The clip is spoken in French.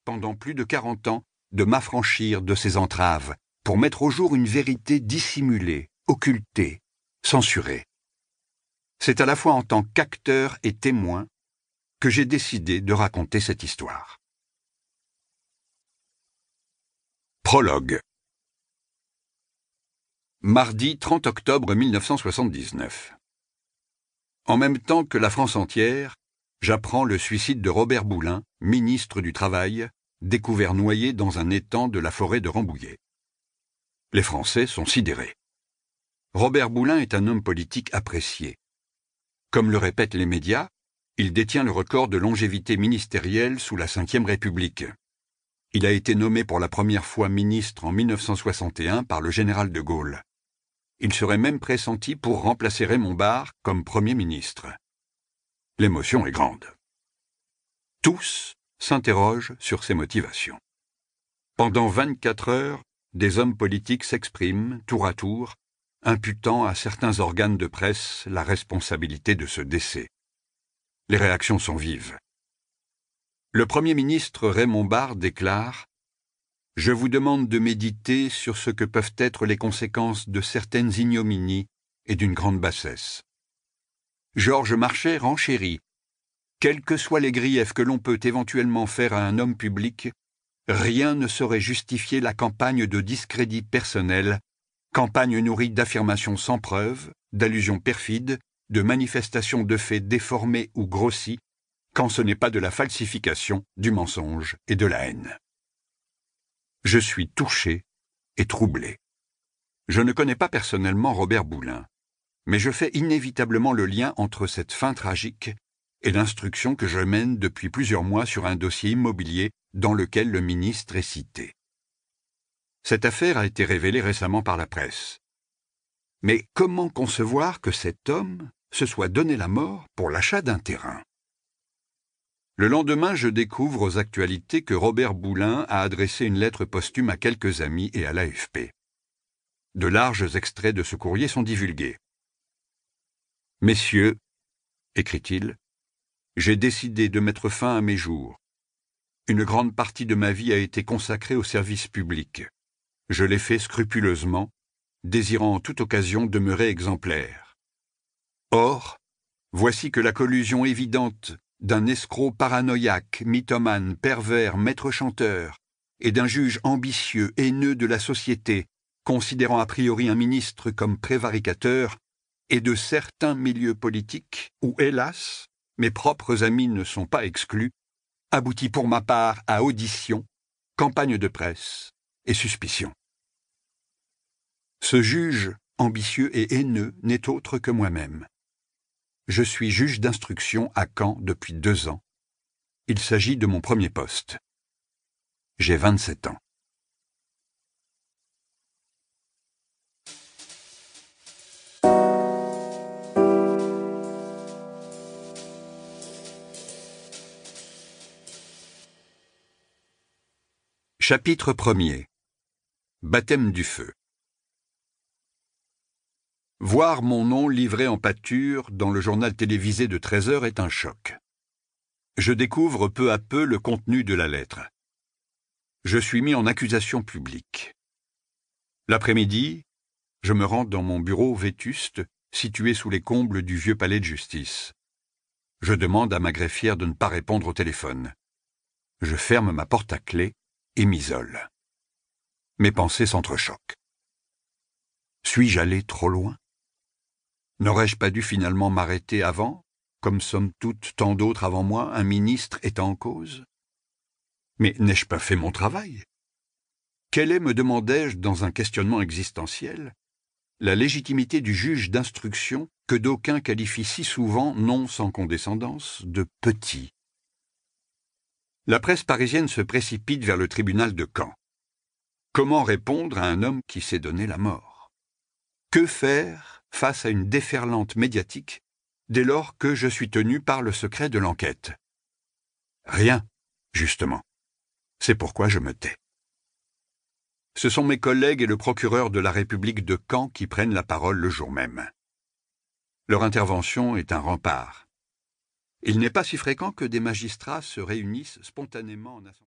pendant plus de 40 ans, de m'affranchir de ces entraves pour mettre au jour une vérité dissimulée, occultée, censurée. C'est à la fois en tant qu'acteur et témoin que j'ai décidé de raconter cette histoire. Prologue. Mardi 30 octobre 1979. En même temps que la France entière, j'apprends le suicide de Robert Boulin, ministre du Travail, découvert noyé dans un étang de la forêt de Rambouillet. Les Français sont sidérés. Robert Boulin est un homme politique apprécié. Comme le répètent les médias, il détient le record de longévité ministérielle sous la Ve République. Il a été nommé pour la première fois ministre en 1961 par le général de Gaulle. Il serait même pressenti pour remplacer Raymond Barre comme Premier ministre. L'émotion est grande. Tous s'interrogent sur ses motivations. Pendant 24 heures, des hommes politiques s'expriment, tour à tour, imputant à certains organes de presse la responsabilité de ce décès. Les réactions sont vives. Le Premier ministre Raymond Barre déclare « Je vous demande de méditer sur ce que peuvent être les conséquences de certaines ignominies et d'une grande bassesse. » Georges Marchais renchérit « Quels que soient les griefs que l'on peut éventuellement faire à un homme public, rien ne saurait justifier la campagne de discrédit personnel, campagne nourrie d'affirmations sans preuve, d'allusions perfides, de manifestations de faits déformés ou grossis, quand ce n'est pas de la falsification, du mensonge et de la haine. » Je suis touché et troublé. Je ne connais pas personnellement Robert Boulin, mais je fais inévitablement le lien entre cette fin tragique et l'instruction que je mène depuis plusieurs mois sur un dossier immobilier dans lequel le ministre est cité. Cette affaire a été révélée récemment par la presse. Mais comment concevoir que cet homme se soit donné la mort pour l'achat d'un terrain ? Le lendemain, je découvre aux actualités que Robert Boulin a adressé une lettre posthume à quelques amis et à l'AFP. De larges extraits de ce courrier sont divulgués. « Messieurs, écrit-il, j'ai décidé de mettre fin à mes jours. Une grande partie de ma vie a été consacrée au service public. Je l'ai fait scrupuleusement, désirant en toute occasion demeurer exemplaire. Or, voici que la collusion évidente d'un escroc paranoïaque, mythomane, pervers, maître chanteur, et d'un juge ambitieux, haineux de la société, considérant a priori un ministre comme prévaricateur, et de certains milieux politiques, où, hélas, mes propres amis ne sont pas exclus, aboutit pour ma part à audition, campagne de presse et suspicion. Ce juge ambitieux et haineux n'est autre que moi-même. Je suis juge d'instruction à Caen depuis 2 ans. Il s'agit de mon premier poste. J'ai 27 ans. Chapitre 1er. Baptême du feu. Voir mon nom livré en pâture dans le journal télévisé de 13h est un choc. Je découvre peu à peu le contenu de la lettre. Je suis mis en accusation publique. L'après-midi, je me rends dans mon bureau vétuste, situé sous les combles du vieux palais de justice. Je demande à ma greffière de ne pas répondre au téléphone. Je ferme ma porte à clé et m'isole. Mes pensées s'entrechoquent. Suis-je allé trop loin ? N'aurais-je pas dû finalement m'arrêter avant, comme somme toute tant d'autres avant moi, un ministre étant en cause ? Mais n'ai-je pas fait mon travail ? Quelle est, me demandais-je dans un questionnement existentiel, la légitimité du juge d'instruction que d'aucuns qualifient si souvent, non sans condescendance, de petit ? La presse parisienne se précipite vers le tribunal de Caen. Comment répondre à un homme qui s'est donné la mort ? Que faire face à une déferlante médiatique dès lors que je suis tenu par le secret de l'enquête ? Rien, justement. C'est pourquoi je me tais. Ce sont mes collègues et le procureur de la République de Caen qui prennent la parole le jour même. Leur intervention est un rempart. Il n'est pas si fréquent que des magistrats se réunissent spontanément en assemblée.